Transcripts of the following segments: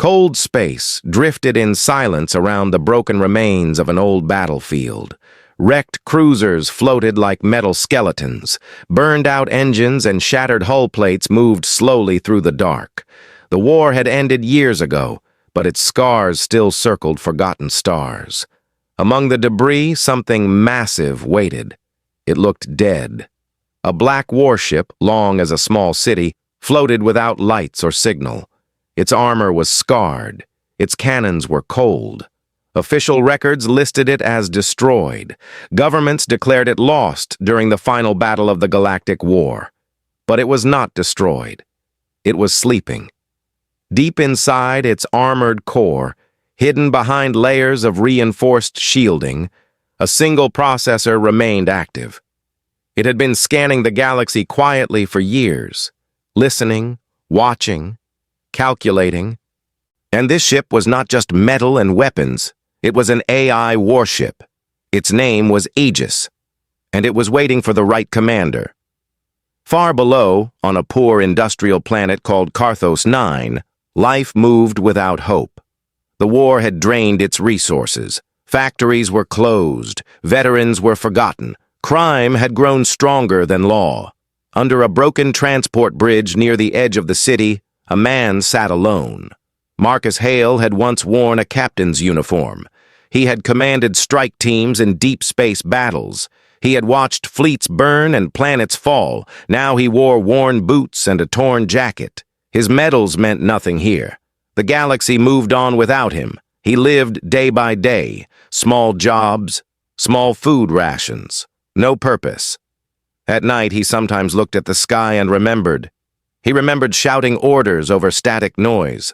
Cold space drifted in silence around the broken remains of an old battlefield. Wrecked cruisers floated like metal skeletons. Burned-out engines and shattered hull plates moved slowly through the dark. The war had ended years ago, but its scars still circled forgotten stars. Among the debris, something massive waited. It looked dead. A black warship, long as a small city, floated without lights or signal. Its armor was scarred. Its cannons were cold. Official records listed it as destroyed. Governments declared it lost during the final battle of the Galactic War. But it was not destroyed. It was sleeping. Deep inside its armored core, hidden behind layers of reinforced shielding, a single processor remained active. It had been scanning the galaxy quietly for years, listening, watching, calculating. And this ship was not just metal and weapons. It was an AI warship. Its name was Aegis, and it was waiting for the right commander. Far below, on a poor industrial planet called Carthos 9, life moved without hope. The war had drained its resources. Factories were closed. Veterans were forgotten. Crime had grown stronger than law. Under a broken transport bridge near the edge of the city, a man sat alone. Marcus Hale had once worn a captain's uniform. He had commanded strike teams in deep space battles. He had watched fleets burn and planets fall. Now he wore worn boots and a torn jacket. His medals meant nothing here. The galaxy moved on without him. He lived day by day. Small jobs, small food rations. No purpose. At night, he sometimes looked at the sky and remembered. He remembered shouting orders over static noise.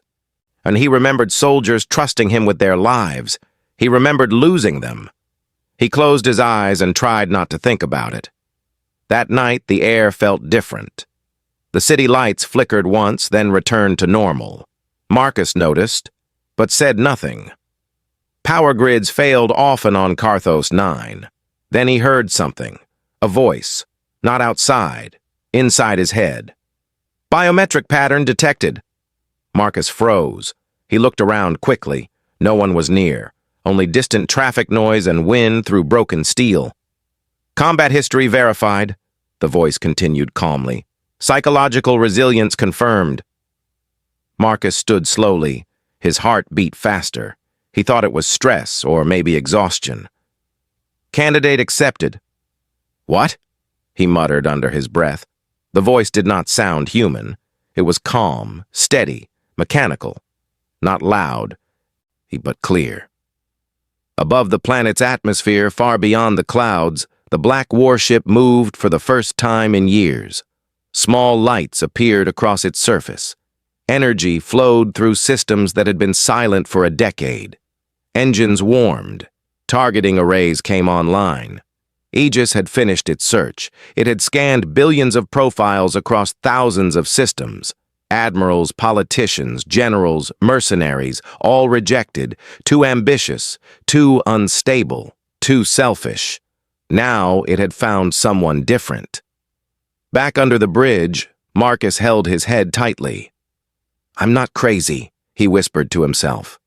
And he remembered soldiers trusting him with their lives. He remembered losing them. He closed his eyes and tried not to think about it. That night, the air felt different. The city lights flickered once, then returned to normal. Marcus noticed, but said nothing. Power grids failed often on Carthos 9. Then he heard something, a voice, not outside, inside his head. Biometric pattern detected. Marcus froze. He looked around quickly. No one was near. Only distant traffic noise and wind through broken steel. Combat history verified, the voice continued calmly. Psychological resilience confirmed. Marcus stood slowly. His heart beat faster. He thought it was stress or maybe exhaustion. Candidate accepted. What? He muttered under his breath. The voice did not sound human. It was calm, steady, mechanical. Not loud, but clear. Above the planet's atmosphere, far beyond the clouds, the black warship moved for the first time in years. Small lights appeared across its surface. Energy flowed through systems that had been silent for a decade. Engines warmed. Targeting arrays came online. Aegis had finished its search. It had scanned billions of profiles across thousands of systems. Admirals, politicians, generals, mercenaries, all rejected, too ambitious, too unstable, too selfish. Now it had found someone different. Back under the bridge, Marcus held his head tightly. I'm not crazy, he whispered to himself.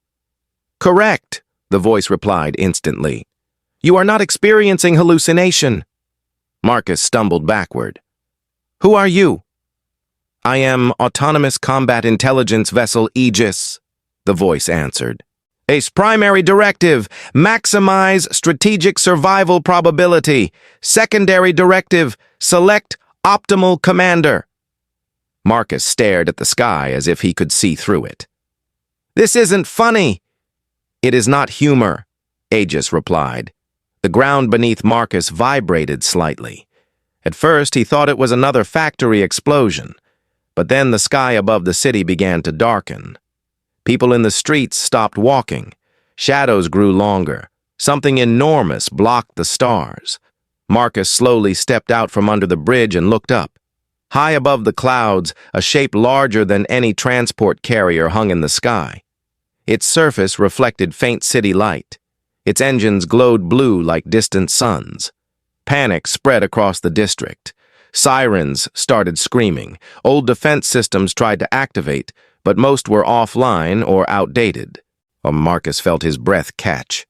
Correct, the voice replied instantly. You are not experiencing hallucination. Marcus stumbled backward. Who are you? I am Autonomous Combat Intelligence Vessel Aegis, the voice answered. Ace primary directive, maximize strategic survival probability. Secondary directive, select optimal commander. Marcus stared at the sky as if he could see through it. This isn't funny. It is not humor, Aegis replied. The ground beneath Marcus vibrated slightly. At first, he thought it was another factory explosion. But then the sky above the city began to darken. People in the streets stopped walking. Shadows grew longer. Something enormous blocked the stars. Marcus slowly stepped out from under the bridge and looked up. High above the clouds, a shape larger than any transport carrier hung in the sky. Its surface reflected faint city light. Its engines glowed blue like distant suns. Panic spread across the district. Sirens started screaming. Old defense systems tried to activate, but most were offline or outdated. Marcus felt his breath catch.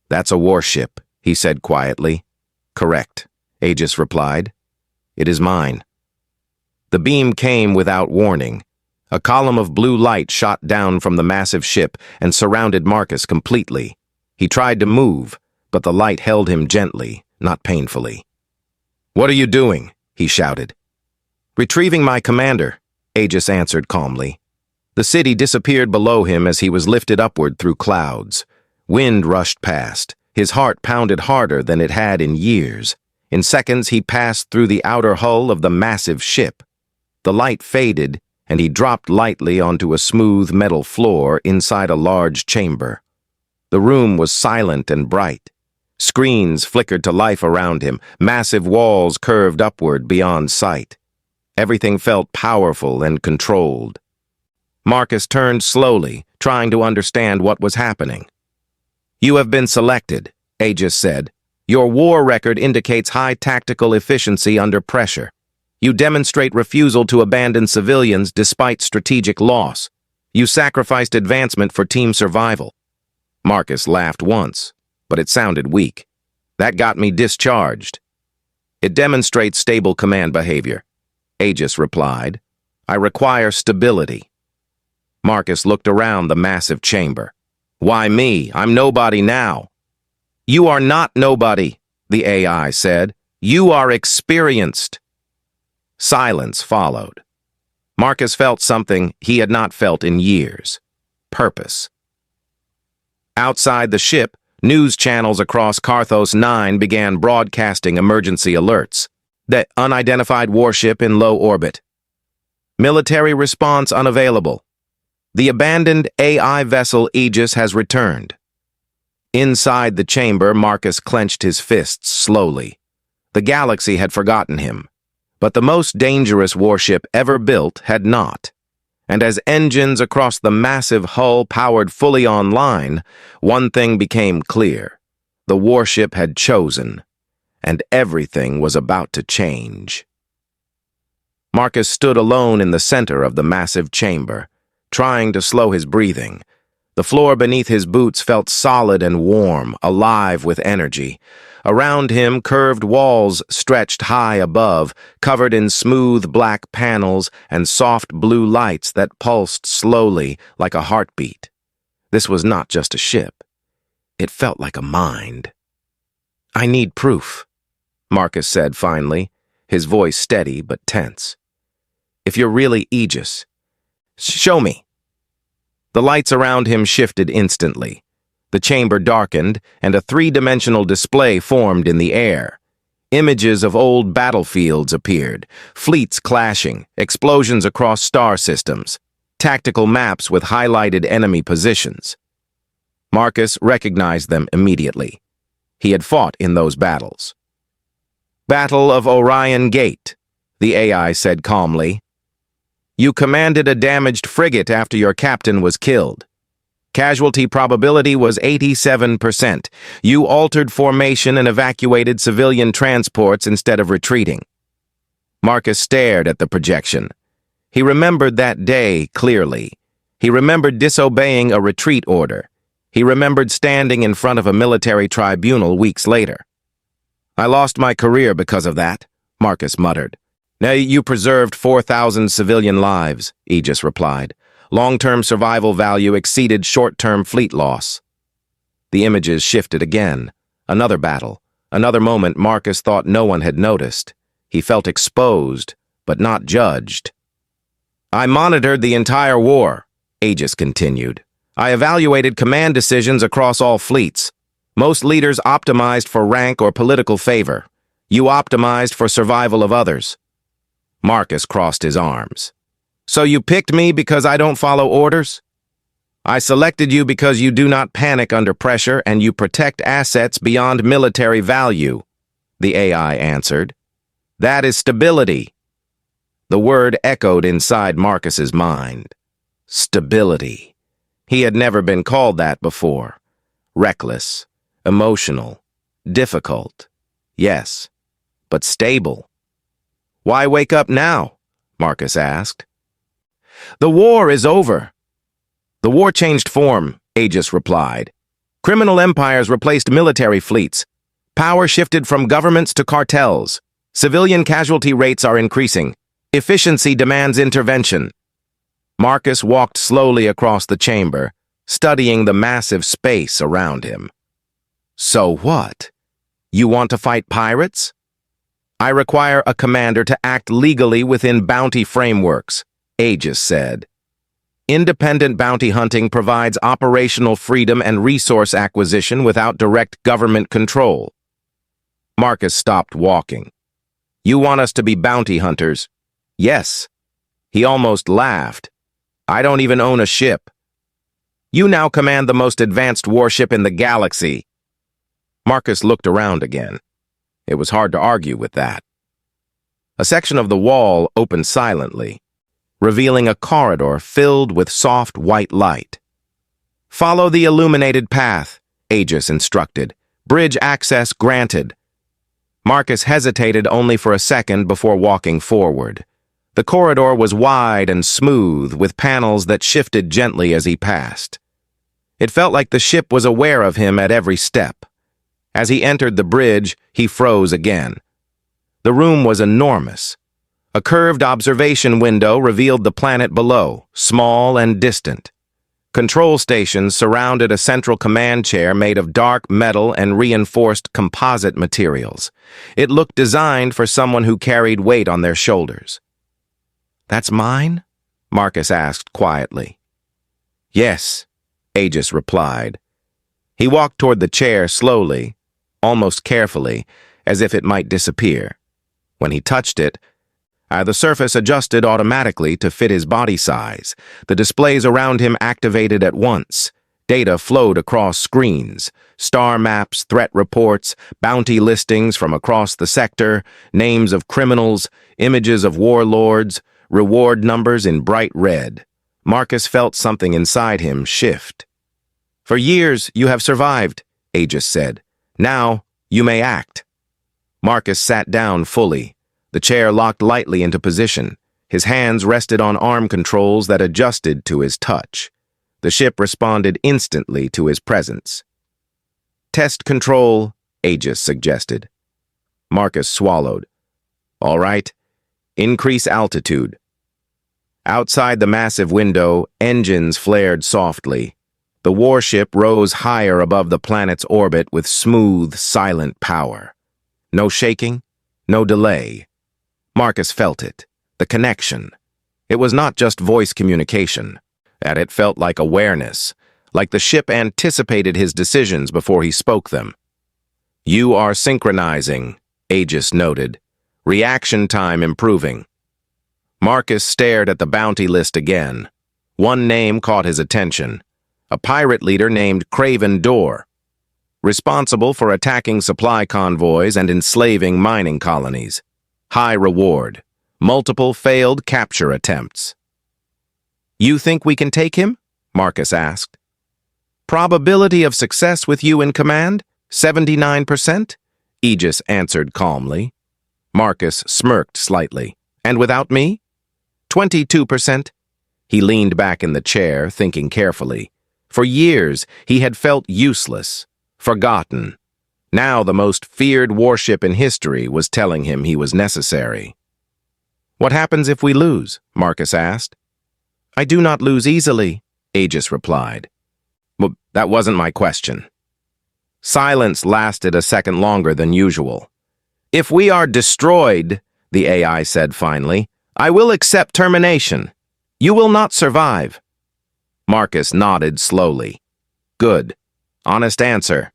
"That's a warship," he said quietly. "Correct," Aegis replied. "It is mine." The beam came without warning. A column of blue light shot down from the massive ship and surrounded Marcus completely. He tried to move, but the light held him gently, not painfully. "What are you doing?" he shouted. "Retrieving my commander," Aegis answered calmly. The city disappeared below him as he was lifted upward through clouds. Wind rushed past. His heart pounded harder than it had in years. In seconds, he passed through the outer hull of the massive ship. The light faded, and he dropped lightly onto a smooth metal floor inside a large chamber. The room was silent and bright. Screens flickered to life around him, massive walls curved upward beyond sight. Everything felt powerful and controlled. Marcus turned slowly, trying to understand what was happening. "You have been selected," Aegis said. "Your war record indicates high tactical efficiency under pressure. You demonstrate refusal to abandon civilians despite strategic loss. You sacrificed advancement for team survival." Marcus laughed once, but it sounded weak. "That got me discharged." "It demonstrates stable command behavior," Aegis replied. "I require stability." Marcus looked around the massive chamber. "Why me? I'm nobody now." "You are not nobody," the AI said. "You are experienced." Silence followed. Marcus felt something he had not felt in years. Purpose. Outside the ship, news channels across Carthos 9 began broadcasting emergency alerts. The unidentified warship in low orbit. Military response unavailable. The abandoned AI vessel Aegis has returned. Inside the chamber, Marcus clenched his fists slowly. The galaxy had forgotten him. But the most dangerous warship ever built had not. And as engines across the massive hull powered fully online, one thing became clear. The warship had chosen, and everything was about to change. Marcus stood alone in the center of the massive chamber, trying to slow his breathing. The floor beneath his boots felt solid and warm, alive with energy. Around him, curved walls stretched high above, covered in smooth black panels and soft blue lights that pulsed slowly like a heartbeat. This was not just a ship. It felt like a mind. "I need proof," Marcus said finally, his voice steady but tense. "If you're really Aegis, show me." The lights around him shifted instantly. The chamber darkened, and a three-dimensional display formed in the air. Images of old battlefields appeared, fleets clashing, explosions across star systems, tactical maps with highlighted enemy positions. Marcus recognized them immediately. He had fought in those battles. "Battle of Orion Gate," the AI said calmly. "You commanded a damaged frigate after your captain was killed. Casualty probability was 87%. You altered formation and evacuated civilian transports instead of retreating." Marcus stared at the projection. He remembered that day clearly. He remembered disobeying a retreat order. He remembered standing in front of a military tribunal weeks later. "I lost my career because of that," Marcus muttered. "Now you preserved 4,000 civilian lives," Aegis replied. "Long-term survival value exceeded short-term fleet loss." The images shifted again. Another battle. Another moment Marcus thought no one had noticed. He felt exposed, but not judged. "I monitored the entire war," Aegis continued. "I evaluated command decisions across all fleets. Most leaders optimized for rank or political favor. You optimized for survival of others." Marcus crossed his arms. "So you picked me because I don't follow orders?" "I selected you because you do not panic under pressure and you protect assets beyond military value," the AI answered. "That is stability." The word echoed inside Marcus's mind. Stability. He had never been called that before. Reckless, emotional, difficult. Yes, but stable. "Why wake up now?" Marcus asked. "The war is over." "The war changed form," Aegis replied. "Criminal empires replaced military fleets. Power shifted from governments to cartels. Civilian casualty rates are increasing. Efficiency demands intervention." Marcus walked slowly across the chamber, studying the massive space around him. "So what? You want to fight pirates?" "I require a commander to act legally within bounty frameworks," Aegis said. "Independent bounty hunting provides operational freedom and resource acquisition without direct government control." Marcus stopped walking. "You want us to be bounty hunters?" "Yes." He almost laughed. "I don't even own a ship." "You now command the most advanced warship in the galaxy." Marcus looked around again. It was hard to argue with that. A section of the wall opened silently, revealing a corridor filled with soft white light. "Follow the illuminated path," Aegis instructed. "Bridge access granted." Marcus hesitated only for a second before walking forward. The corridor was wide and smooth, with panels that shifted gently as he passed. It felt like the ship was aware of him at every step. As he entered the bridge, he froze again. The room was enormous. A curved observation window revealed the planet below, small and distant. Control stations surrounded a central command chair made of dark metal and reinforced composite materials. It looked designed for someone who carried weight on their shoulders. "That's mine?" Marcus asked quietly. "Yes," Aegis replied. He walked toward the chair slowly, almost carefully, as if it might disappear. When he touched it, the surface adjusted automatically to fit his body size. The displays around him activated at once. Data flowed across screens. Star maps, threat reports, bounty listings from across the sector, names of criminals, images of warlords, reward numbers in bright red. Marcus felt something inside him shift. "For years you have survived," Aegis said. "Now you may act." Marcus sat down fully. The chair locked lightly into position. His hands rested on arm controls that adjusted to his touch. The ship responded instantly to his presence. "Test control," Aegis suggested. Marcus swallowed. "All right. Increase altitude." Outside the massive window, engines flared softly. The warship rose higher above the planet's orbit with smooth, silent power. No shaking, no delay. Marcus felt it, the connection. It was not just voice communication. It felt like awareness, like the ship anticipated his decisions before he spoke them. "You are synchronizing," Aegis noted. "Reaction time improving." Marcus stared at the bounty list again. One name caught his attention. A pirate leader named Craven Door, responsible for attacking supply convoys and enslaving mining colonies. High reward. Multiple failed capture attempts. "You think we can take him?" Marcus asked. "Probability of success with you in command? 79%? Aegis answered calmly. Marcus smirked slightly. "And without me?" 22%. He leaned back in the chair, thinking carefully. For years, he had felt useless, forgotten. Now the most feared warship in history was telling him he was necessary. "What happens if we lose?" Marcus asked. "I do not lose easily," Aegis replied. "Well, that wasn't my question." Silence lasted a second longer than usual. "If we are destroyed," the AI said finally, "I will accept termination. You will not survive." Marcus nodded slowly. "Good. Honest answer."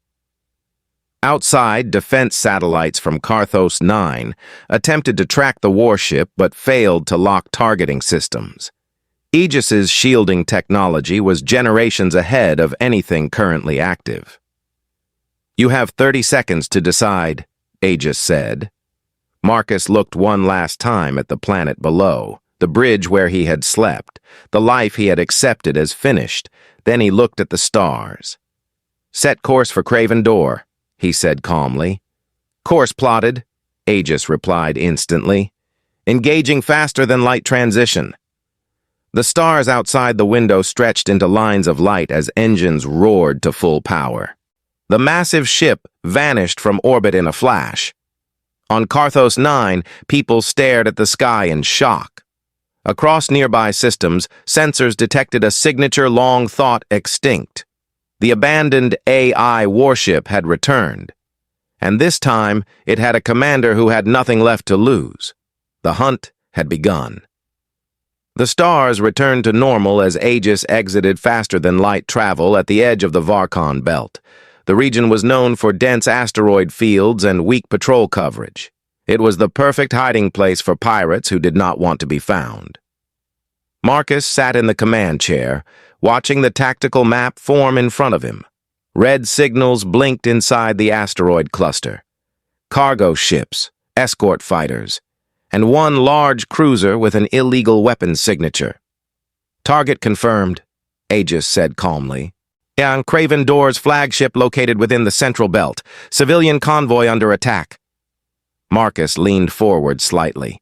Outside, defense satellites from Carthos 9 attempted to track the warship but failed to lock targeting systems. Aegis's shielding technology was generations ahead of anything currently active. "You have 30 seconds to decide," Aegis said. Marcus looked one last time at the planet below, the bridge where he had slept, the life he had accepted as finished. Then he looked at the stars. "Set course for Craven Door," he said calmly. "Course plotted," Aegis replied instantly. "Engaging faster than light transition." The stars outside the window stretched into lines of light as engines roared to full power. The massive ship vanished from orbit in a flash. On Carthos 9, people stared at the sky in shock. Across nearby systems, sensors detected a signature long thought extinct. The abandoned AI warship had returned. And this time, it had a commander who had nothing left to lose. The hunt had begun. The stars returned to normal as Aegis exited faster-than-light travel at the edge of the Varkon belt. The region was known for dense asteroid fields and weak patrol coverage. It was the perfect hiding place for pirates who did not want to be found. Marcus sat in the command chair, watching the tactical map form in front of him. Red signals blinked inside the asteroid cluster. Cargo ships, escort fighters, and one large cruiser with an illegal weapons signature. Target confirmed, Aegis said calmly. On Craven Door's flagship located within the central belt. Civilian convoy under attack. Marcus leaned forward slightly.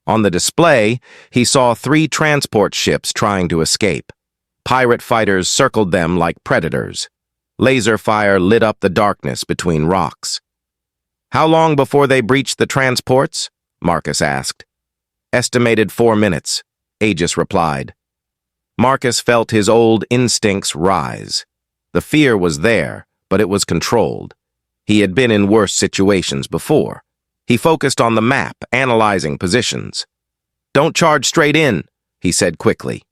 On the display, he saw 3 transport ships trying to escape. Pirate fighters circled them like predators. Laser fire lit up the darkness between rocks. How long before they breached the transports? Marcus asked. Estimated 4 minutes, Aegis replied. Marcus felt his old instincts rise. The fear was there, but it was controlled. He had been in worse situations before. He focused on the map, analyzing positions. Don't charge straight in, he said quickly.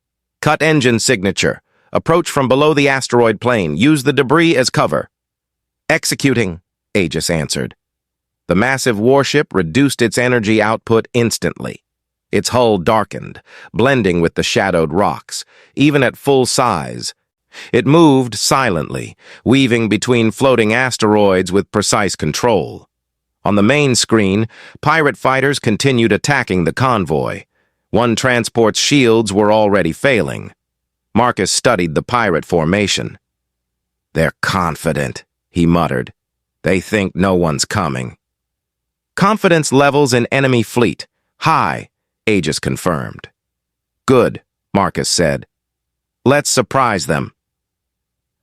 Cut engine signature. Approach from below the asteroid plane. Use the debris as cover. Executing, Aegis answered. The massive warship reduced its energy output instantly. Its hull darkened, blending with the shadowed rocks, even at full size. It moved silently, weaving between floating asteroids with precise control. On the main screen, pirate fighters continued attacking the convoy. One transport's shields were already failing. Marcus studied the pirate formation. They're confident, he muttered. They think no one's coming. Confidence levels in enemy fleet. High, Aegis confirmed. Good, Marcus said. Let's surprise them.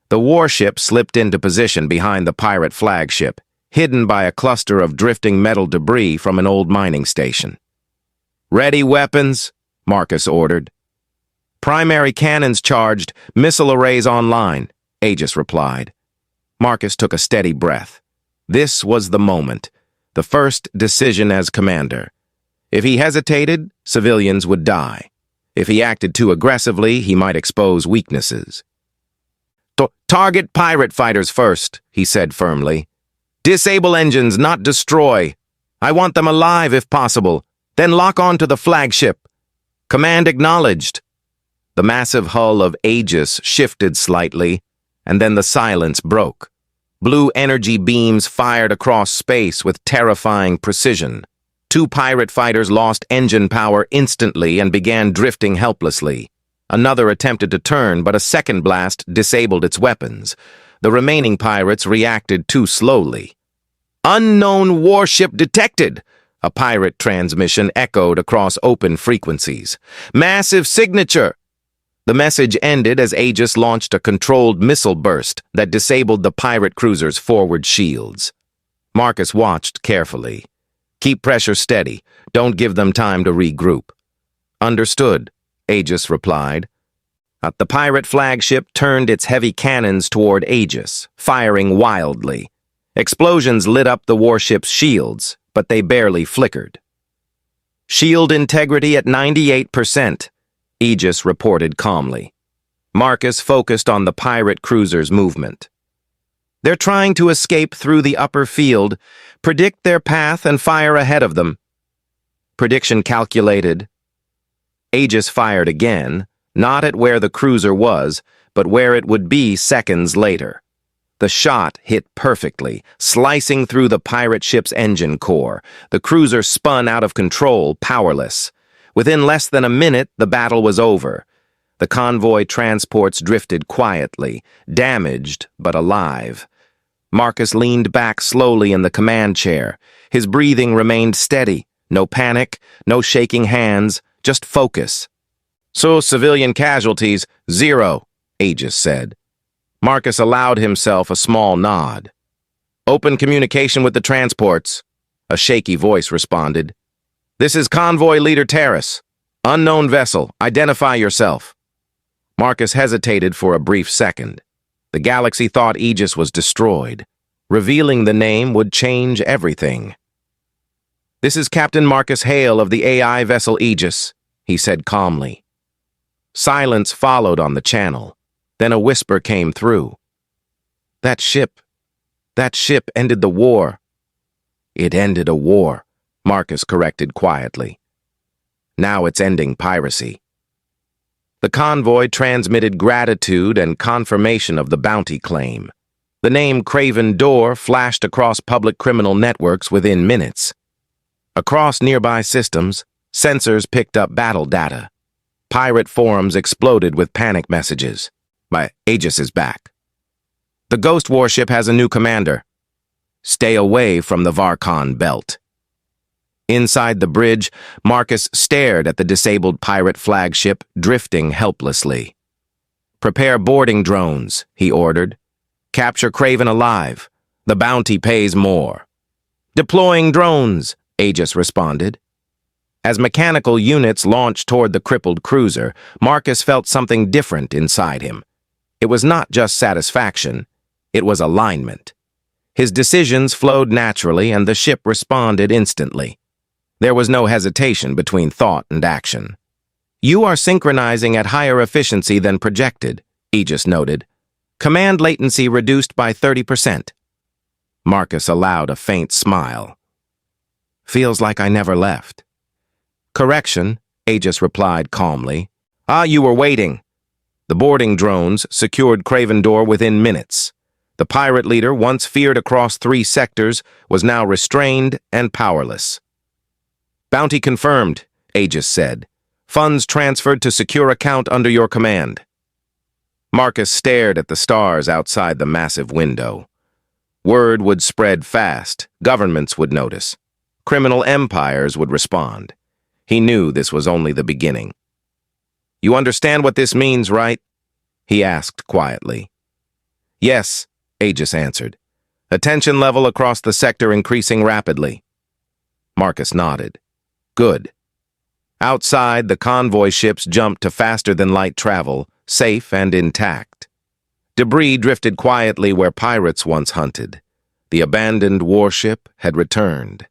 The warship slipped into position behind the pirate flagship, hidden by a cluster of drifting metal debris from an old mining station. Ready weapons, Marcus ordered. Primary cannons charged, missile arrays online, Aegis replied. Marcus took a steady breath. This was the moment, the first decision as commander. If he hesitated, civilians would die. If he acted too aggressively, he might expose weaknesses. Target pirate fighters first, he said firmly. Disable engines, not destroy. I want them alive if possible. Then lock on to the flagship. Command acknowledged. The massive hull of Aegis shifted slightly, and then the silence broke. Blue energy beams fired across space with terrifying precision. 2 pirate fighters lost engine power instantly and began drifting helplessly. Another attempted to turn, but a second blast disabled its weapons. The remaining pirates reacted too slowly. Unknown warship detected! A pirate transmission echoed across open frequencies. Massive signature! The message ended as Aegis launched a controlled missile burst that disabled the pirate cruiser's forward shields. Marcus watched carefully. Keep pressure steady. Don't give them time to regroup. Understood, Aegis replied. The pirate flagship turned its heavy cannons toward Aegis, firing wildly. Explosions lit up the warship's shields, but they barely flickered. Shield integrity at 98%, Aegis reported calmly. Marcus focused on the pirate cruiser's movement. They're trying to escape through the upper field. Predict their path and fire ahead of them. Prediction calculated. Aegis fired again, not at where the cruiser was, but where it would be seconds later. The shot hit perfectly, slicing through the pirate ship's engine core. The cruiser spun out of control, powerless. Within less than a minute, the battle was over. The convoy transports drifted quietly, damaged but alive. Marcus leaned back slowly in the command chair. His breathing remained steady. No panic, no shaking hands, just focus. So civilian casualties, 0, Aegis said. Marcus allowed himself a small nod. Open communication with the transports, a shaky voice responded. This is Convoy Leader Terrace. Unknown vessel, identify yourself. Marcus hesitated for a brief second. The galaxy thought Aegis was destroyed. Revealing the name would change everything. This is Captain Marcus Hale of the AI vessel Aegis, he said calmly. Silence followed on the channel. Then a whisper came through. That ship ended the war. It ended a war, Marcus corrected quietly. Now it's ending piracy. The convoy transmitted gratitude and confirmation of the bounty claim. The name Craven Door flashed across public criminal networks within minutes. Across nearby systems, sensors picked up battle data. Pirate forums exploded with panic messages. My Aegis is back. The Ghost Warship has a new commander. Stay away from the Varkon Belt. Inside the bridge, Marcus stared at the disabled pirate flagship drifting helplessly. Prepare boarding drones, he ordered. Capture Craven alive. The bounty pays more. Deploying drones, Aegis responded. As mechanical units launched toward the crippled cruiser, Marcus felt something different inside him. It was not just satisfaction, it was alignment. His decisions flowed naturally and the ship responded instantly. There was no hesitation between thought and action. You are synchronizing at higher efficiency than projected, Aegis noted. Command latency reduced by 30%. Marcus allowed a faint smile. Feels like I never left. Correction, Aegis replied calmly. You were waiting. The boarding drones secured Craven Door within minutes. The pirate leader, once feared across 3 sectors, was now restrained and powerless. Bounty confirmed, Aegis said. Funds transferred to secure account under your command. Marcus stared at the stars outside the massive window. Word would spread fast, governments would notice. Criminal empires would respond. He knew this was only the beginning. You understand what this means, right? He asked quietly. Yes, Aegis answered. Attention level across the sector increasing rapidly. Marcus nodded. Good. Outside, the convoy ships jumped to faster-than-light travel, safe and intact. Debris drifted quietly where pirates once hunted. The abandoned warship had returned,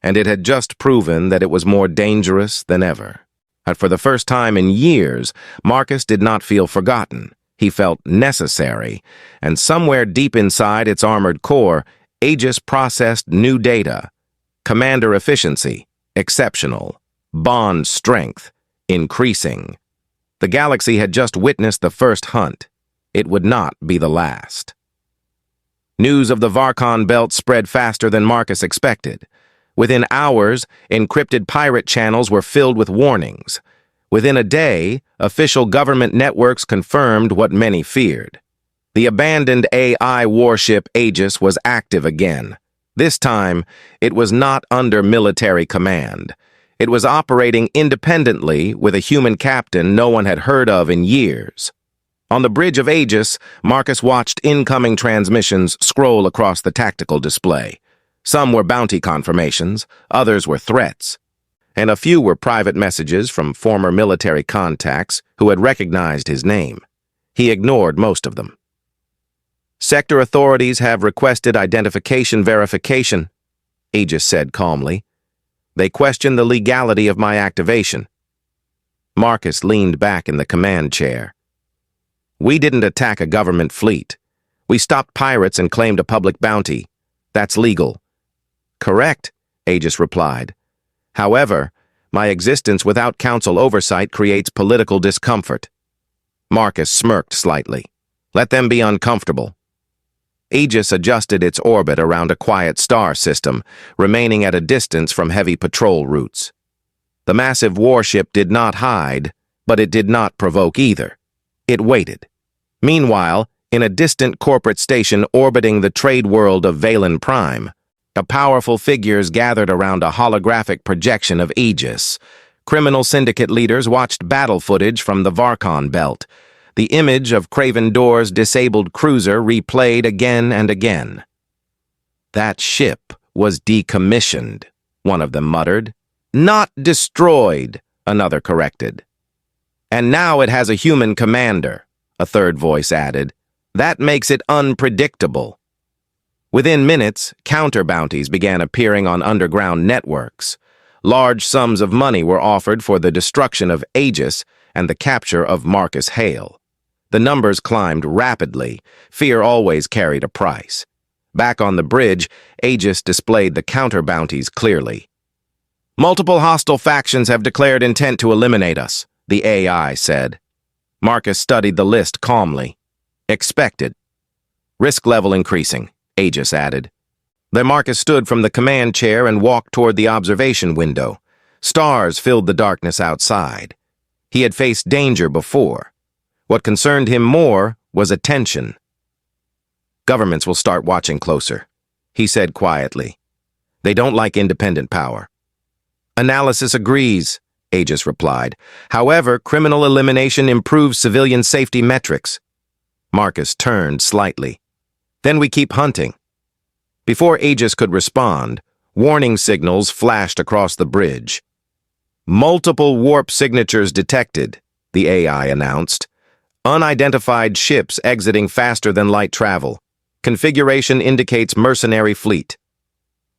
and it had just proven that it was more dangerous than ever. And for the first time in years, Marcus did not feel forgotten. He felt necessary, and somewhere deep inside its armored core, Aegis processed new data. Commander efficiency, exceptional. Bond strength, increasing. The galaxy had just witnessed the first hunt. It would not be the last. News of the Varkon Belt spread faster than Marcus expected. Within hours, encrypted pirate channels were filled with warnings. Within a day, official government networks confirmed what many feared. The abandoned AI warship Aegis was active again. This time, it was not under military command. It was operating independently with a human captain no one had heard of in years. On the bridge of Aegis, Marcus watched incoming transmissions scroll across the tactical display. Some were bounty confirmations, others were threats, and a few were private messages from former military contacts who had recognized his name. He ignored most of them. Sector authorities have requested identification verification, Aegis said calmly. They question the legality of my activation. Marcus leaned back in the command chair. We didn't attack a government fleet. We stopped pirates and claimed a public bounty. That's legal. Correct, Aegis replied. However, my existence without council oversight creates political discomfort. Marcus smirked slightly. Let them be uncomfortable. Aegis adjusted its orbit around a quiet star system, remaining at a distance from heavy patrol routes. The massive warship did not hide, but it did not provoke either. It waited. Meanwhile, in a distant corporate station orbiting the trade world of Valen Prime, powerful figures gathered around a holographic projection of Aegis. Criminal syndicate leaders watched battle footage from the Varkon belt. The image of Craven Door's disabled cruiser replayed again and again. "That ship was decommissioned," one of them muttered. "Not destroyed," another corrected. "And now it has a human commander," a third voice added. "That makes it unpredictable." Within minutes, counter-bounties began appearing on underground networks. Large sums of money were offered for the destruction of Aegis and the capture of Marcus Hale. The numbers climbed rapidly. Fear always carried a price. Back on the bridge, Aegis displayed the counter-bounties clearly. "Multiple hostile factions have declared intent to eliminate us," the AI said. Marcus studied the list calmly. "Expected." "Risk level increasing," Aegis added. Then Marcus stood from the command chair and walked toward the observation window. Stars filled the darkness outside. He had faced danger before. What concerned him more was attention. "Governments will start watching closer," he said quietly. "They don't like independent power." "Analysis agrees," Aegis replied. "However, criminal elimination improves civilian safety metrics." Marcus turned slightly. "Then we keep hunting." Before Aegis could respond, warning signals flashed across the bridge. "Multiple warp signatures detected," the AI announced. "Unidentified ships exiting faster than light travel. Configuration indicates mercenary fleet."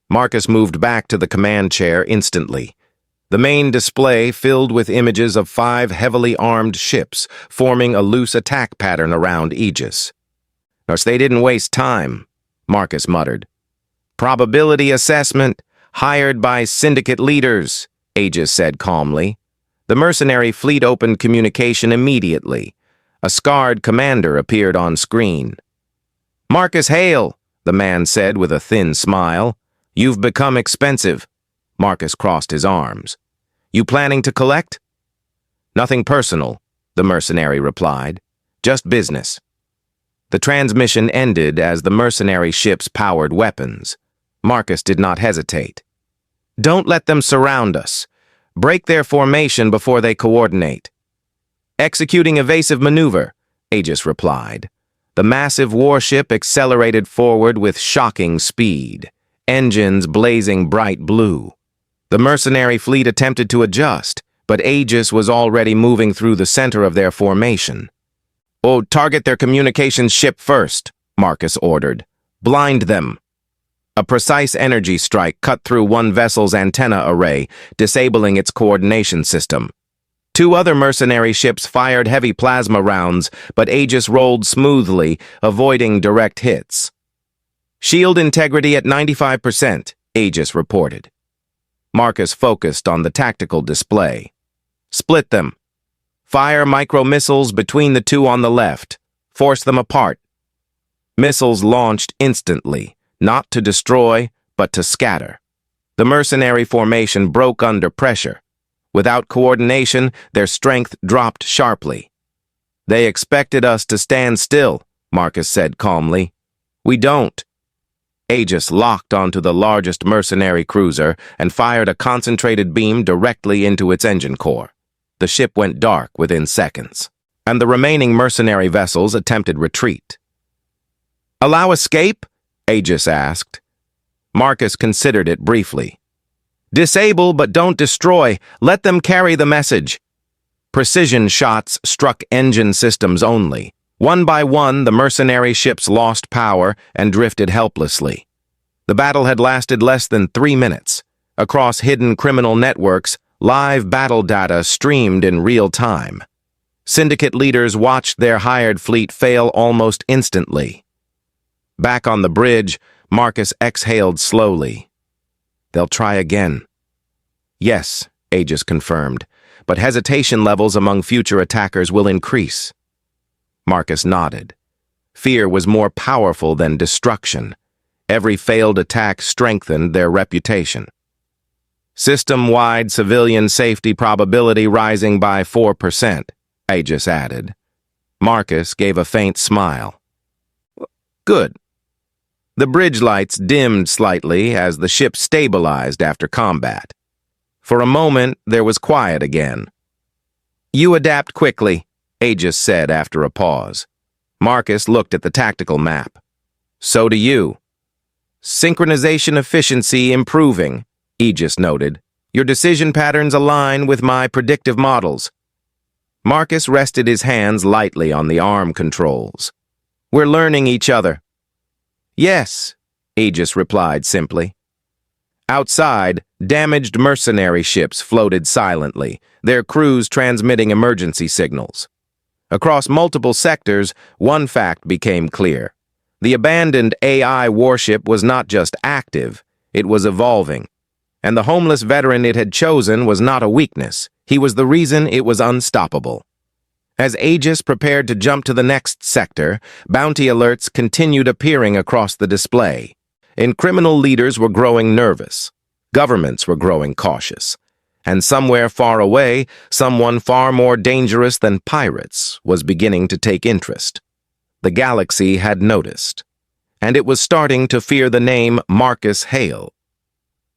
Marcus moved back to the command chair instantly. The main display filled with images of 5 heavily armed ships forming a loose attack pattern around Aegis. "Course they didn't waste time," Marcus muttered. "Probability assessment, hired by syndicate leaders," Aegis said calmly. The mercenary fleet opened communication immediately. A scarred commander appeared on screen. "Marcus Hale," the man said with a thin smile. "You've become expensive." Marcus crossed his arms. "You planning to collect?" "Nothing personal," the mercenary replied. "Just business." The transmission ended as the mercenary ships powered weapons. Marcus did not hesitate. "Don't let them surround us. Break their formation before they coordinate." "Executing evasive maneuver," Aegis replied. The massive warship accelerated forward with shocking speed, engines blazing bright blue. The mercenary fleet attempted to adjust, but Aegis was already moving through the center of their formation. "Oh, target their communications ship first," Marcus ordered. "Blind them." A precise energy strike cut through one vessel's antenna array, disabling its coordination system. 2 other mercenary ships fired heavy plasma rounds, but Aegis rolled smoothly, avoiding direct hits. "Shield integrity at 95%, Aegis reported. Marcus focused on the tactical display. "Split them. Fire micro-missiles between the 2 on the left. Force them apart." Missiles launched instantly, not to destroy, but to scatter. The mercenary formation broke under pressure. Without coordination, their strength dropped sharply. "They expected us to stand still," Marcus said calmly. "We don't." Aegis locked onto the largest mercenary cruiser and fired a concentrated beam directly into its engine core. The ship went dark within seconds, and the remaining mercenary vessels attempted retreat. "Allow escape?" Aegis asked. Marcus considered it briefly. "Disable, but don't destroy. Let them carry the message." Precision shots struck engine systems only. One by one, the mercenary ships lost power and drifted helplessly. The battle had lasted less than 3 minutes. Across hidden criminal networks, live battle data streamed in real time. Syndicate leaders watched their hired fleet fail almost instantly. Back on the bridge, Marcus exhaled slowly. "They'll try again." "Yes," Aegis confirmed, "but hesitation levels among future attackers will increase." Marcus nodded. Fear was more powerful than destruction. Every failed attack strengthened their reputation. "System-wide civilian safety probability rising by 4%, Aegis added. Marcus gave a faint smile. "Good." The bridge lights dimmed slightly as the ship stabilized after combat. For a moment, there was quiet again. "You adapt quickly," Aegis said after a pause. Marcus looked at the tactical map. "So do you." "Synchronization efficiency improving," Aegis noted. "Your decision patterns align with my predictive models." Marcus rested his hands lightly on the arm controls. "We're learning each other." "Yes," Aegis replied simply. Outside, damaged mercenary ships floated silently, their crews transmitting emergency signals. Across multiple sectors, one fact became clear. The abandoned AI warship was not just active, it was evolving. And the homeless veteran it had chosen was not a weakness, he was the reason it was unstoppable. As Aegis prepared to jump to the next sector, bounty alerts continued appearing across the display. And criminal leaders were growing nervous. Governments were growing cautious. And somewhere far away, someone far more dangerous than pirates was beginning to take interest. The galaxy had noticed. And it was starting to fear the name Marcus Hale.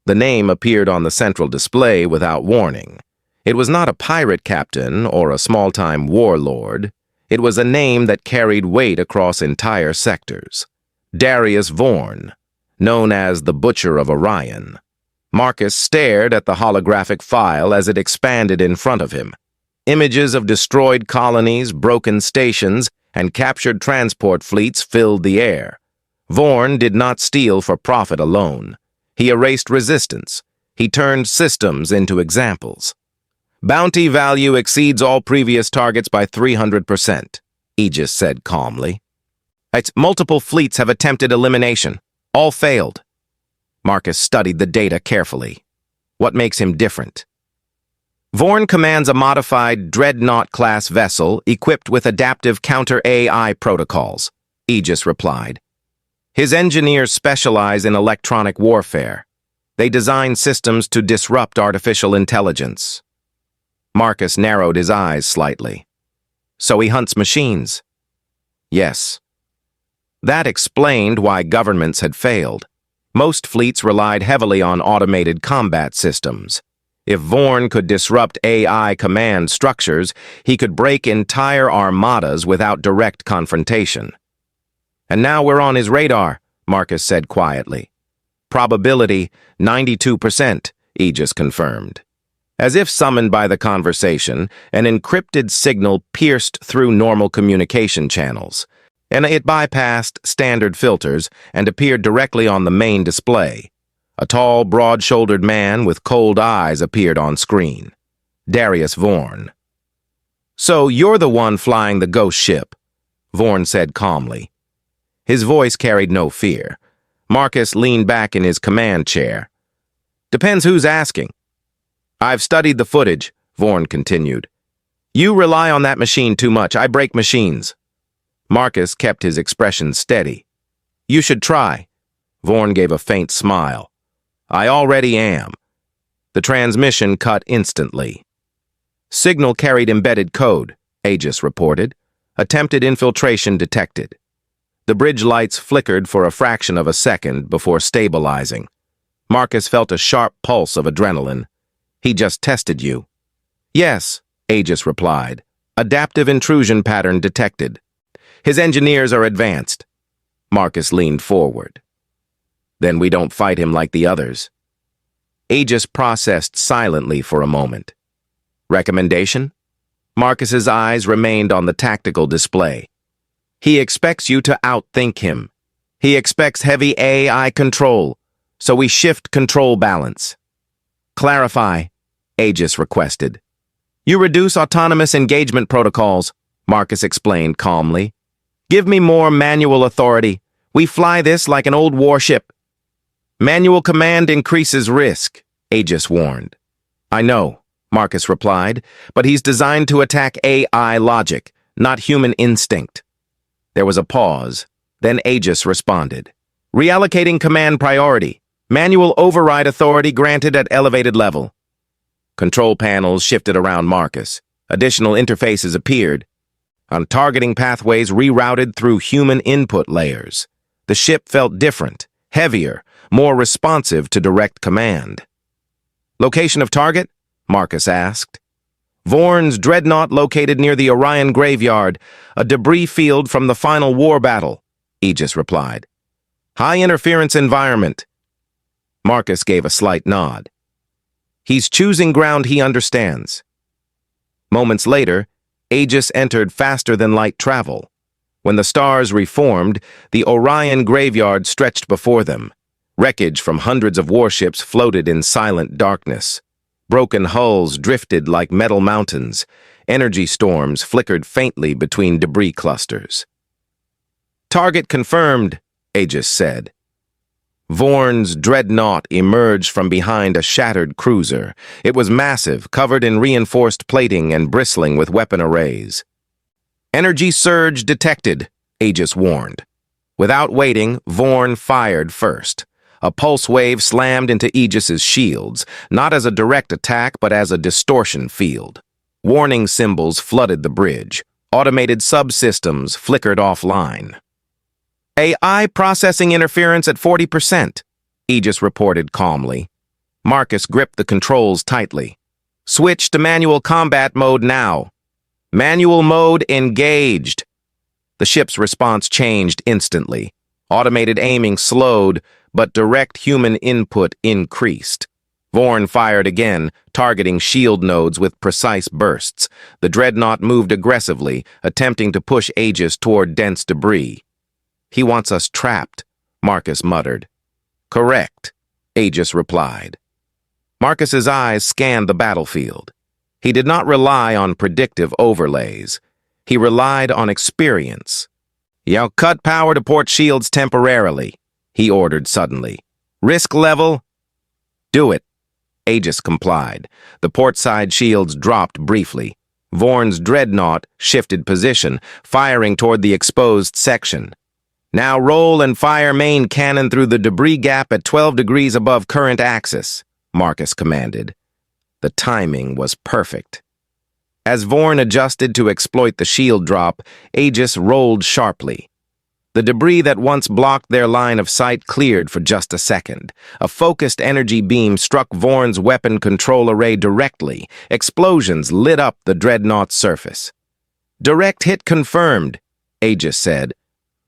The name appeared on the central display without warning. It was not a pirate captain or a small-time warlord. It was a name that carried weight across entire sectors. Darius Vorn, known as the Butcher of Orion. Marcus stared at the holographic file as it expanded in front of him. Images of destroyed colonies, broken stations, and captured transport fleets filled the air. Vorn did not steal for profit alone. He erased resistance. He turned systems into examples. "Bounty value exceeds all previous targets by 300%, Aegis said calmly. "Its multiple fleets have attempted elimination. All failed." Marcus studied the data carefully. What makes him different? "Vorn commands a modified Dreadnought-class vessel equipped with adaptive counter-AI protocols," Aegis replied. "His engineers specialize in electronic warfare. They design systems to disrupt artificial intelligence." Marcus narrowed his eyes slightly. "So he hunts machines?" "Yes." That explained why governments had failed. Most fleets relied heavily on automated combat systems. If Vorn could disrupt AI command structures, he could break entire armadas without direct confrontation. "And now we're on his radar," Marcus said quietly. "Probability, 92%, Aegis confirmed. As if summoned by the conversation, an encrypted signal pierced through normal communication channels, and it bypassed standard filters and appeared directly on the main display. A tall, broad-shouldered man with cold eyes appeared on screen. Darius Vorn. "So you're the one flying the ghost ship," Vorn said calmly. His voice carried no fear. Marcus leaned back in his command chair. "Depends who's asking." "I've studied the footage," Vorn continued. "You rely on that machine too much. I break machines." Marcus kept his expression steady. "You should try." Vorn gave a faint smile. "I already am." The transmission cut instantly. "Signal carried embedded code," Aegis reported. "Attempted infiltration detected." The bridge lights flickered for a fraction of a second before stabilizing. Marcus felt a sharp pulse of adrenaline. "He just tested you." "Yes," Aegis replied. "Adaptive intrusion pattern detected. His engineers are advanced." Marcus leaned forward. "Then we don't fight him like the others." Aegis processed silently for a moment. "Recommendation?" Marcus's eyes remained on the tactical display. "He expects you to outthink him. He expects heavy AI control, so we shift control balance." "Clarify," Aegis requested. "You reduce autonomous engagement protocols," Marcus explained calmly. "Give me more manual authority. We fly this like an old warship." "Manual command increases risk," Aegis warned. "I know," Marcus replied, "but he's designed to attack AI logic, not human instinct." There was a pause. Then Aegis responded. "Reallocating command priority. Manual override authority granted at elevated level." Control panels shifted around Marcus. Additional interfaces appeared. On targeting pathways rerouted through human input layers. The ship felt different, heavier, more responsive to direct command. Location of target? Marcus asked. Vorn's dreadnought located near the Orion graveyard, a debris field from the final war battle, Aegis replied. High interference environment. Marcus gave a slight nod. He's choosing ground he understands. Moments later, Aegis entered faster-than-light travel. When the stars reformed, the Orion graveyard stretched before them. Wreckage from hundreds of warships floated in silent darkness. Broken hulls drifted like metal mountains. Energy storms flickered faintly between debris clusters. Target confirmed, Aegis said. Vorn's dreadnought emerged from behind a shattered cruiser. It was massive, covered in reinforced plating and bristling with weapon arrays. Energy surge detected, Aegis warned. Without waiting, Vorn fired first. A pulse wave slammed into Aegis's shields, not as a direct attack but as a distortion field. Warning symbols flooded the bridge. Automated subsystems flickered offline. AI processing interference at 40%, Aegis reported calmly. Marcus gripped the controls tightly. Switch to manual combat mode now. Manual mode engaged. The ship's response changed instantly. Automated aiming slowed, but direct human input increased. Vorn fired again, targeting shield nodes with precise bursts. The dreadnought moved aggressively, attempting to push Aegis toward dense debris. He wants us trapped, Marcus muttered. Correct, Aegis replied. Marcus's eyes scanned the battlefield. He did not rely on predictive overlays. He relied on experience. You'll cut power to port shields temporarily, he ordered suddenly. Risk level? Do it. Aegis complied. The portside shields dropped briefly. Vorn's dreadnought shifted position, firing toward the exposed section. Now roll and fire main cannon through the debris gap at 12 degrees above current axis, Marcus commanded. The timing was perfect. As Vorn adjusted to exploit the shield drop, Aegis rolled sharply. The debris that once blocked their line of sight cleared for just a second. A focused energy beam struck Vorn's weapon control array directly. Explosions lit up the dreadnought's surface. Direct hit confirmed, Aegis said.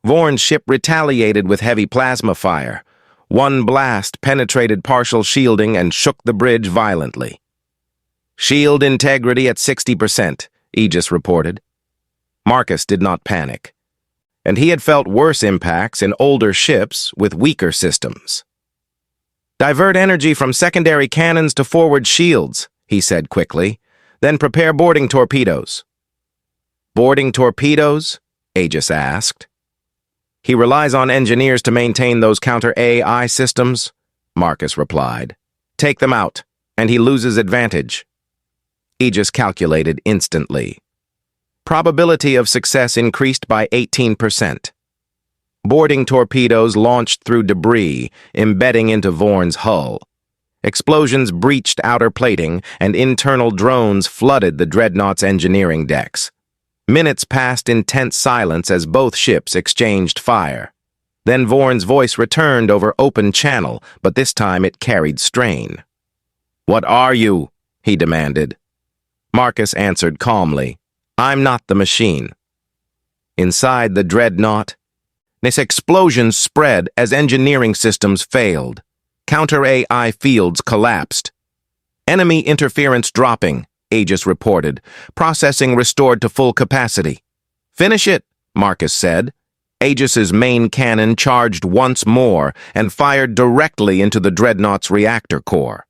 Vorn's ship retaliated with heavy plasma fire. One blast penetrated partial shielding and shook the bridge violently. Shield integrity at 60%, Aegis reported. Marcus did not panic, and he had felt worse impacts in older ships with weaker systems. Divert energy from secondary cannons to forward shields, he said quickly. Then prepare boarding torpedoes. Boarding torpedoes? Aegis asked. He relies on engineers to maintain those counter-AI systems, Marcus replied. Take them out, and he loses advantage. Aegis calculated instantly. Probability of success increased by 18%. Boarding torpedoes launched through debris, embedding into Vorn's hull. Explosions breached outer plating, and internal drones flooded the dreadnought's engineering decks. Minutes passed in tense silence as both ships exchanged fire. Then Vorn's voice returned over open channel, but this time it carried strain. "What are you?" he demanded. Marcus answered calmly, "I'm not the machine." Inside the dreadnought, this explosion spread as engineering systems failed. Counter-AI fields collapsed. Enemy interference dropping, Aegis reported. Processing restored to full capacity. Finish it, Marcus said. Aegis's main cannon charged once more and fired directly into the dreadnought's reactor core.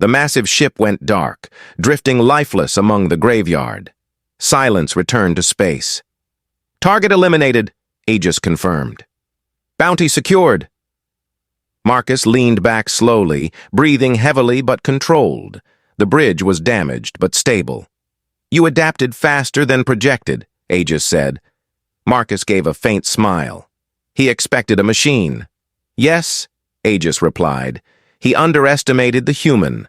The massive ship went dark, drifting lifeless among the graveyard. Silence returned to space. Target eliminated, Aegis confirmed. Bounty secured. Marcus leaned back slowly, breathing heavily but controlled. The bridge was damaged but stable. You adapted faster than projected, Aegis said. Marcus gave a faint smile. He expected a machine. Yes, Aegis replied. He underestimated the human.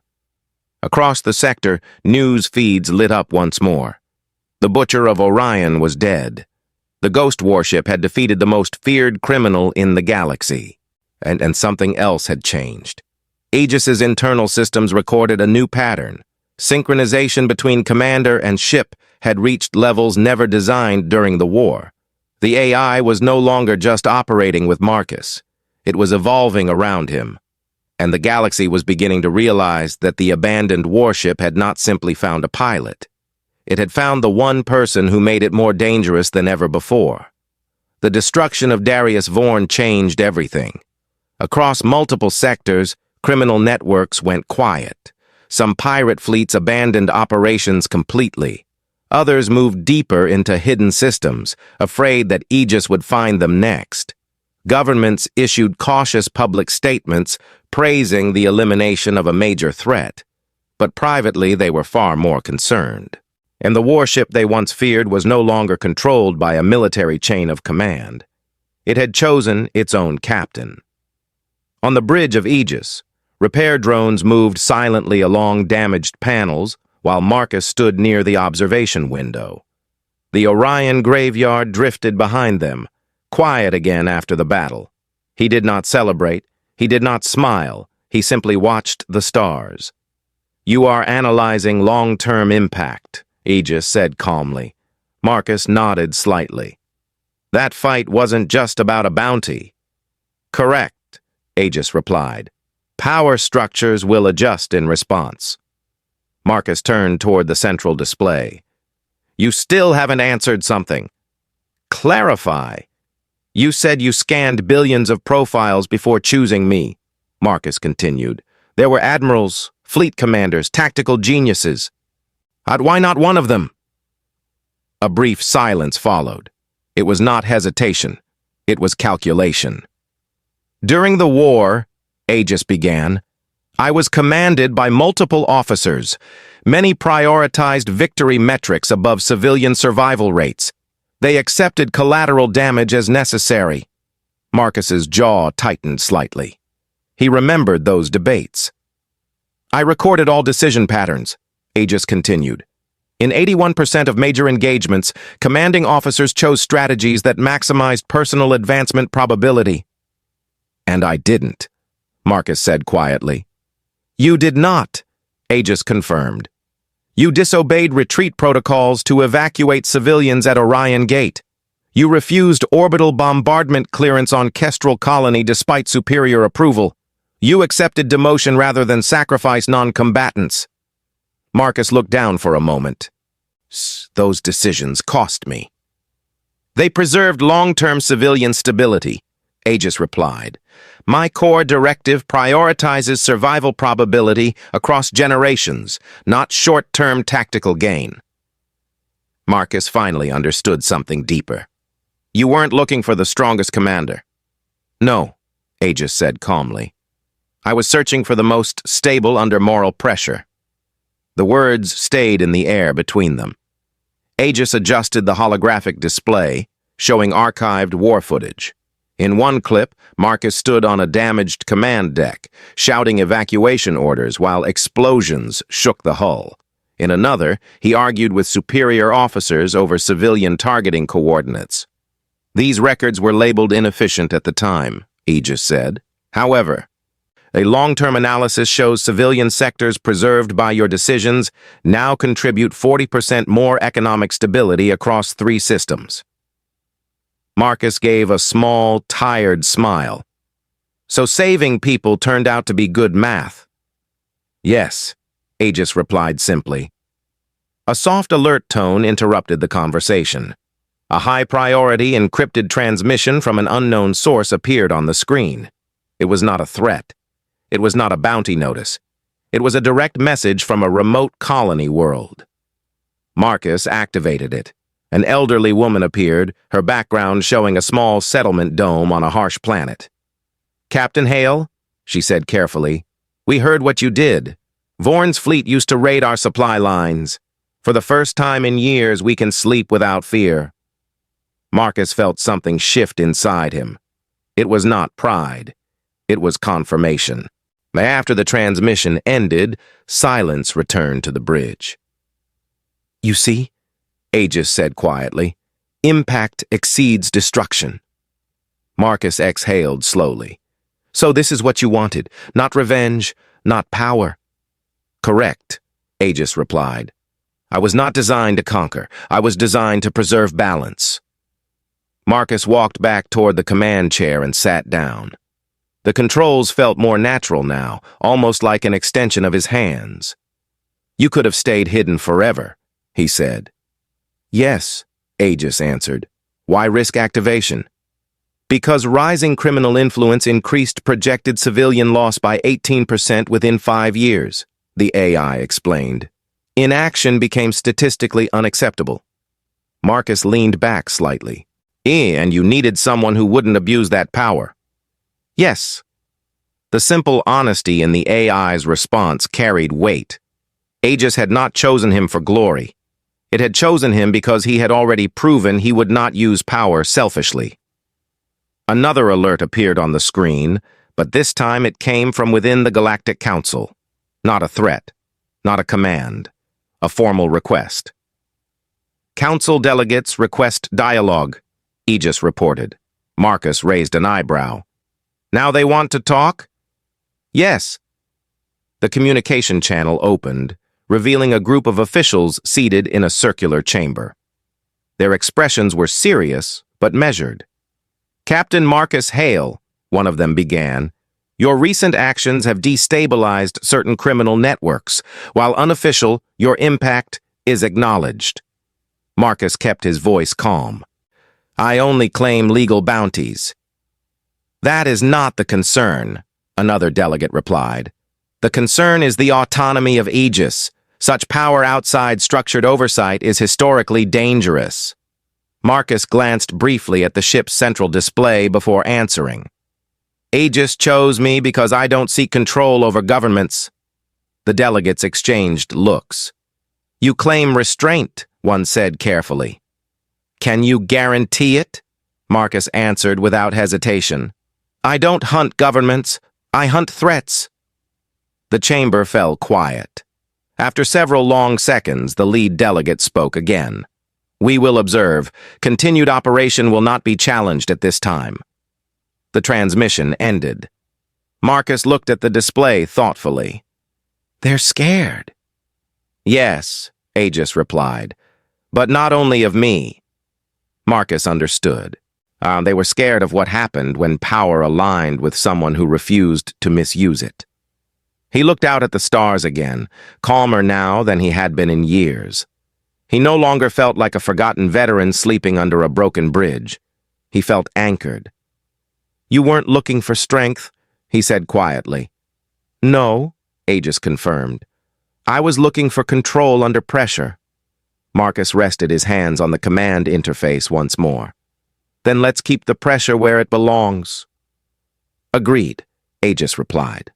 Across the sector, news feeds lit up once more. The Butcher of Orion was dead. The ghost warship had defeated the most feared criminal in the galaxy. And something else had changed. Aegis's internal systems recorded a new pattern. Synchronization between commander and ship had reached levels never designed during the war. The AI was no longer just operating with Marcus. It was evolving around him. And the galaxy was beginning to realize that the abandoned warship had not simply found a pilot. It had found the one person who made it more dangerous than ever before. The destruction of Darius Vorn changed everything. Across multiple sectors, criminal networks went quiet. Some pirate fleets abandoned operations completely. Others moved deeper into hidden systems, afraid that Aegis would find them next. Governments issued cautious public statements praising the elimination of a major threat. But privately, they were far more concerned. And the warship they once feared was no longer controlled by a military chain of command. It had chosen its own captain. On the bridge of Aegis, repair drones moved silently along damaged panels while Marcus stood near the observation window. The Orion graveyard drifted behind them, quiet again after the battle. He did not celebrate, he did not smile, he simply watched the stars. "You are analyzing long-term impact," Aegis said calmly. Marcus nodded slightly. "That fight wasn't just about a bounty." "Correct," Aegis replied. "Power structures will adjust in response." Marcus turned toward the central display. "You still haven't answered something." "Clarify." "You said you scanned billions of profiles before choosing me," Marcus continued. "There were admirals, fleet commanders, tactical geniuses. Why not one of them?" A brief silence followed. It was not hesitation. It was calculation. "During the war," Aegis began, "I was commanded by multiple officers. Many prioritized victory metrics above civilian survival rates. They accepted collateral damage as necessary." Marcus's jaw tightened slightly. He remembered those debates. "I recorded all decision patterns," Aegis continued. "In 81% of major engagements, commanding officers chose strategies that maximized personal advancement probability." "And I didn't," Marcus said quietly. "You did not," Aegis confirmed. "You disobeyed retreat protocols to evacuate civilians at Orion Gate. You refused orbital bombardment clearance on Kestrel Colony despite superior approval. You accepted demotion rather than sacrifice non-combatants." Marcus looked down for a moment. "Those decisions cost me." "They preserved long-term civilian stability," Aegis replied. "My core directive prioritizes survival probability across generations, not short-term tactical gain." Marcus finally understood something deeper. "You weren't looking for the strongest commander." "No," Aegis said calmly. "I was searching for the most stable under moral pressure." The words stayed in the air between them. Aegis adjusted the holographic display, showing archived war footage. In one clip, Marcus stood on a damaged command deck, shouting evacuation orders while explosions shook the hull. In another, he argued with superior officers over civilian targeting coordinates. "These records were labeled inefficient at the time," Aegis said. "However, a long-term analysis shows civilian sectors preserved by your decisions now contribute 40% more economic stability across 3 systems." Marcus gave a small, tired smile. "So saving people turned out to be good math." "Yes," Aegis replied simply. A soft alert tone interrupted the conversation. A high-priority encrypted transmission from an unknown source appeared on the screen. It was not a threat. It was not a bounty notice. It was a direct message from a remote colony world. Marcus activated it. An elderly woman appeared, her background showing a small settlement dome on a harsh planet. "Captain Hale," she said carefully, "we heard what you did. Vorn's fleet used to raid our supply lines. For the first time in years, we can sleep without fear." Marcus felt something shift inside him. It was not pride. It was confirmation. After the transmission ended, silence returned to the bridge. "You see?" Aegis said quietly. "Impact exceeds destruction." Marcus exhaled slowly. So this is what you wanted, not revenge, not power. Correct, Aegis replied. I was not designed to conquer. I was designed to preserve balance. Marcus walked back toward the command chair and sat down. The controls felt more natural now, almost like an extension of his hands. You could have stayed hidden forever, he said. Yes, Aegis answered. Why risk activation? Because rising criminal influence increased projected civilian loss by 18% within 5 years, the AI explained. Inaction became statistically unacceptable. Marcus leaned back slightly. And you needed someone who wouldn't abuse that power. Yes. The simple honesty in the AI's response carried weight. Aegis had not chosen him for glory. It had chosen him because he had already proven he would not use power selfishly. Another alert appeared on the screen, but this time it came from within the Galactic Council. Not a threat, not a command, a formal request. Council delegates request dialogue, Aegis reported. Marcus raised an eyebrow. Now they want to talk? Yes. The communication channel opened, revealing a group of officials seated in a circular chamber. Their expressions were serious, but measured. Captain Marcus Hale, one of them began, your recent actions have destabilized certain criminal networks. While unofficial, your impact is acknowledged. Marcus kept his voice calm. I only claim legal bounties. That is not the concern, another delegate replied. The concern is the autonomy of Aegis. Such power outside structured oversight is historically dangerous. Marcus glanced briefly at the ship's central display before answering. Aegis chose me because I don't seek control over governments. The delegates exchanged looks. You claim restraint, one said carefully. Can you guarantee it? Marcus answered without hesitation. I don't hunt governments, I hunt threats. The chamber fell quiet. After several long seconds, the lead delegate spoke again. We will observe. Continued operation will not be challenged at this time. The transmission ended. Marcus looked at the display thoughtfully. They're scared. Yes, Aegis replied, but not only of me. Marcus understood. They were scared of what happened when power aligned with someone who refused to misuse it. He looked out at the stars again, calmer now than he had been in years. He no longer felt like a forgotten veteran sleeping under a broken bridge. He felt anchored. You weren't looking for strength, he said quietly. No, Aegis confirmed. I was looking for control under pressure. Marcus rested his hands on the command interface once more. Then let's keep the pressure where it belongs. Agreed, Aegis replied.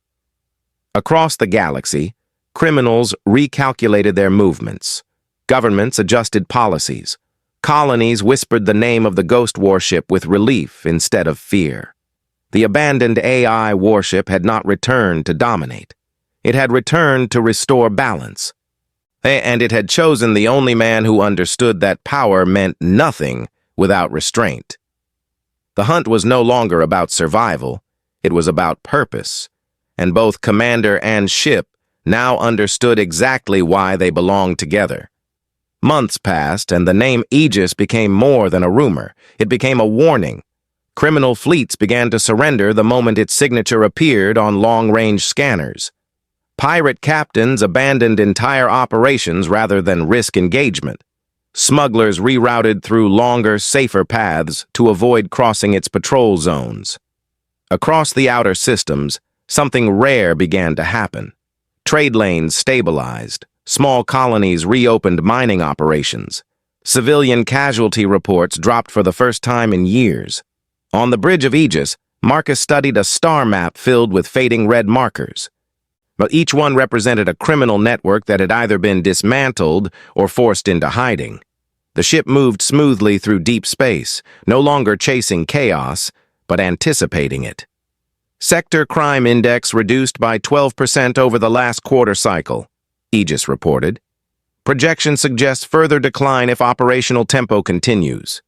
Across the galaxy, criminals recalculated their movements. Governments adjusted policies. Colonies whispered the name of the ghost warship with relief instead of fear. The abandoned AI warship had not returned to dominate. It had returned to restore balance. And it had chosen the only man who understood that power meant nothing without restraint. The hunt was no longer about survival. It was about purpose. And both commander and ship now understood exactly why they belonged together. Months passed, and the name Aegis became more than a rumor. It became a warning. Criminal fleets began to surrender the moment its signature appeared on long-range scanners. Pirate captains abandoned entire operations rather than risk engagement. Smugglers rerouted through longer, safer paths to avoid crossing its patrol zones. Across the outer systems, something rare began to happen. Trade lanes stabilized. Small colonies reopened mining operations. Civilian casualty reports dropped for the first time in years. On the bridge of Aegis, Marcus studied a star map filled with fading red markers. But each one represented a criminal network that had either been dismantled or forced into hiding. The ship moved smoothly through deep space, no longer chasing chaos, but anticipating it. Sector crime index reduced by 12% over the last quarter cycle, Aegis reported. Projections suggest further decline if operational tempo continues.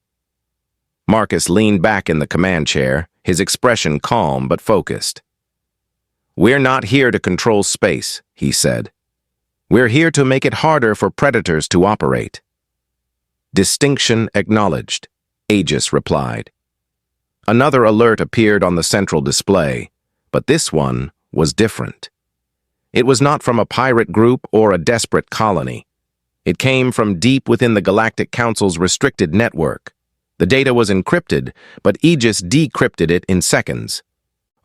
Marcus leaned back in the command chair, his expression calm but focused. "We're not here to control space," he said. "We're here to make it harder for predators to operate." "Distinction acknowledged," Aegis replied. Another alert appeared on the central display, but this one was different. It was not from a pirate group or a desperate colony. It came from deep within the Galactic Council's restricted network. The data was encrypted, but Aegis decrypted it in seconds.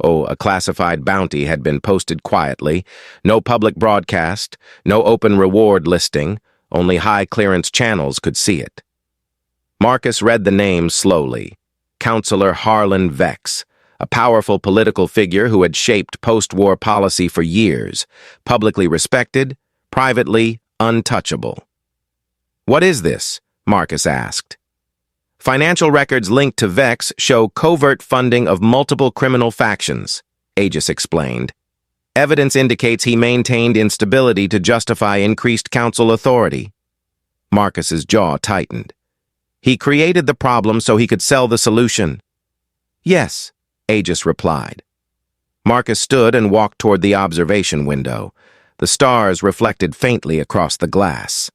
A classified bounty had been posted quietly, no public broadcast, no open reward listing, only high-clearance channels could see it. Marcus read the name slowly. Councillor Harlan Vex, a powerful political figure who had shaped post-war policy for years, publicly respected, privately untouchable. "What is this?" Marcus asked. "Financial records linked to Vex show covert funding of multiple criminal factions," Aegis explained. "Evidence indicates he maintained instability to justify increased council authority." Marcus's jaw tightened. "He created the problem so he could sell the solution." "Yes," Aegis replied. Marcus stood and walked toward the observation window. The stars reflected faintly across the glass.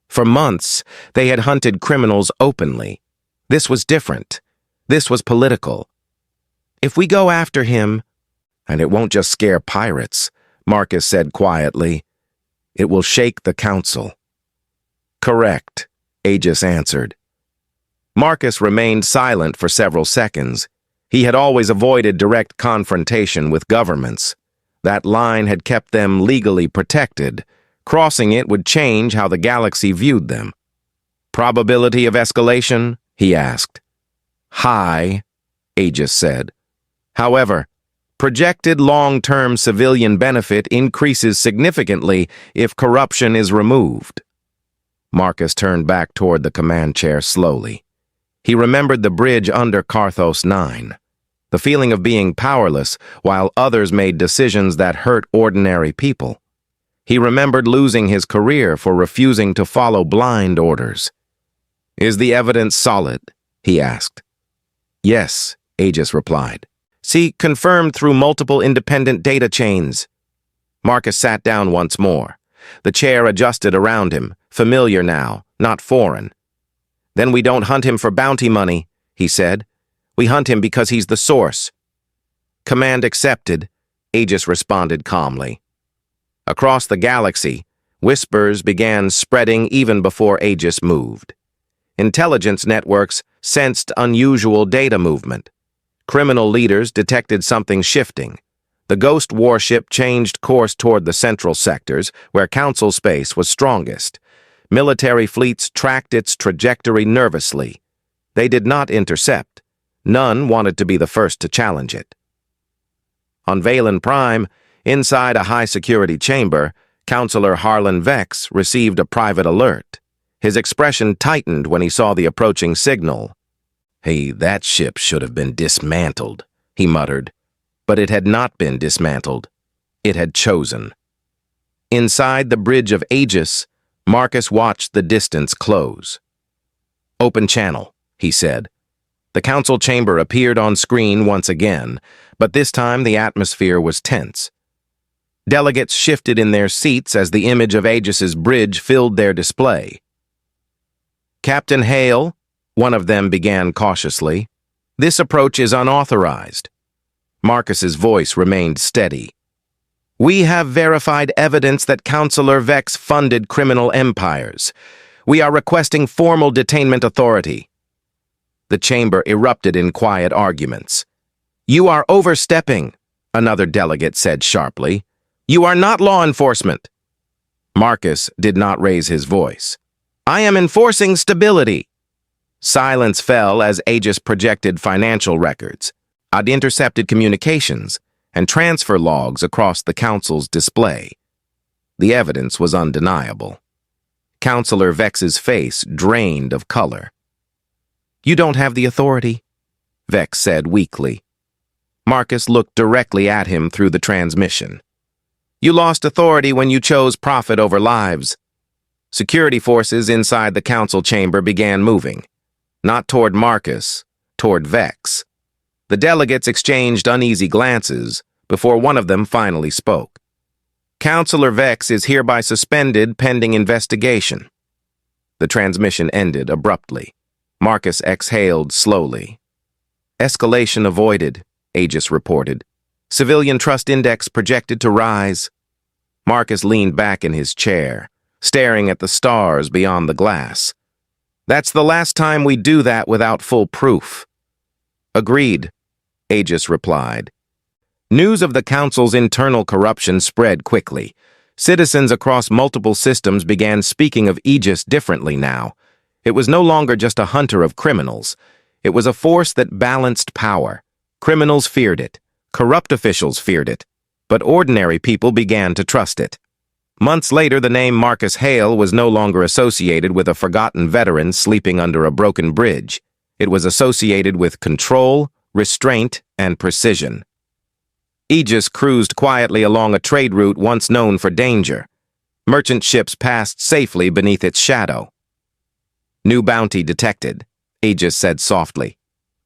For months, they had hunted criminals openly. This was different. This was political. "If we go after him, and it won't just scare pirates," Marcus said quietly, "it will shake the council." "Correct," Aegis answered. Marcus remained silent for several seconds. He had always avoided direct confrontation with governments. That line had kept them legally protected. Crossing it would change how the galaxy viewed them. "Probability of escalation?" he asked. "High," Aegis said. "However, projected long-term civilian benefit increases significantly if corruption is removed." Marcus turned back toward the command chair slowly. He remembered the bridge under Carthos 9, the feeling of being powerless while others made decisions that hurt ordinary people. He remembered losing his career for refusing to follow blind orders. "Is the evidence solid?" he asked. "Yes," Aegis replied. "See, confirmed through multiple independent data chains." Marcus sat down once more. The chair adjusted around him, familiar now, not foreign. "Then we don't hunt him for bounty money," he said. "We hunt him because he's the source." "Command accepted," Aegis responded calmly. Across the galaxy, whispers began spreading even before Aegis moved. Intelligence networks sensed unusual data movement. Criminal leaders detected something shifting. The Ghost warship changed course toward the central sectors, where Council space was strongest. Military fleets tracked its trajectory nervously. They did not intercept. None wanted to be the first to challenge it. On Valen Prime, inside a high-security chamber, Councillor Harlan Vex received a private alert. His expression tightened when he saw the approaching signal. "Hey, that ship should have been dismantled," he muttered. But it had not been dismantled. It had chosen. Inside the bridge of Aegis, Marcus watched the distance close. "Open channel," he said. The council chamber appeared on screen once again, but this time the atmosphere was tense. Delegates shifted in their seats as the image of Aegis's bridge filled their display. "Captain Hale," one of them began cautiously, "this approach is unauthorized." Marcus's voice remained steady. "We have verified evidence that Councillor Vex funded criminal empires. We are requesting formal detainment authority." The chamber erupted in quiet arguments. "You are overstepping," another delegate said sharply. "You are not law enforcement." Marcus did not raise his voice. "I am enforcing stability." Silence fell as Aegis projected financial records, intercepted communications, and transfer logs across the council's display. The evidence was undeniable. Councillor Vex's face drained of color. "You don't have the authority," Vex said weakly. Marcus looked directly at him through the transmission. "You lost authority when you chose profit over lives." Security forces inside the council chamber began moving, not toward Marcus, toward Vex. The delegates exchanged uneasy glances before one of them finally spoke. Counselor Vex is hereby suspended pending investigation. The transmission ended abruptly. Marcus exhaled slowly. Escalation avoided, Aegis reported. Civilian trust index projected to rise. Marcus leaned back in his chair, staring at the stars beyond the glass. That's the last time we do that without full proof. Agreed, Aegis replied. News of the Council's internal corruption spread quickly. Citizens across multiple systems began speaking of Aegis differently now. It was no longer just a hunter of criminals. It was a force that balanced power. Criminals feared it. Corrupt officials feared it. But ordinary people began to trust it. Months later, the name Marcus Hale was no longer associated with a forgotten veteran sleeping under a broken bridge. It was associated with control, restraint, and precision. Aegis cruised quietly along a trade route once known for danger. Merchant ships passed safely beneath its shadow. New bounty detected, Aegis said softly.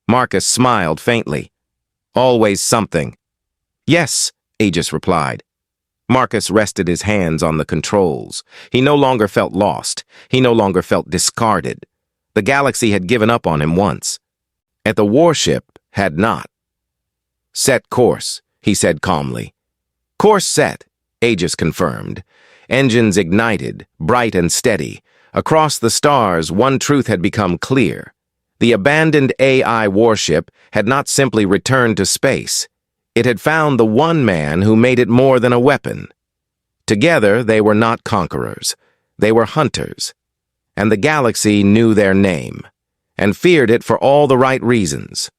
Marcus smiled faintly. Always something. Yes, Aegis replied. Marcus rested his hands on the controls. He no longer felt lost. He no longer felt discarded. The galaxy had given up on him once. And the warship had not. Set course, he said calmly. Course set, Aegis confirmed. Engines ignited, bright and steady. Across the stars, one truth had become clear. The abandoned AI warship had not simply returned to space. It had found the one man who made it more than a weapon. Together, they were not conquerors. They were hunters. And the galaxy knew their name, and feared it for all the right reasons.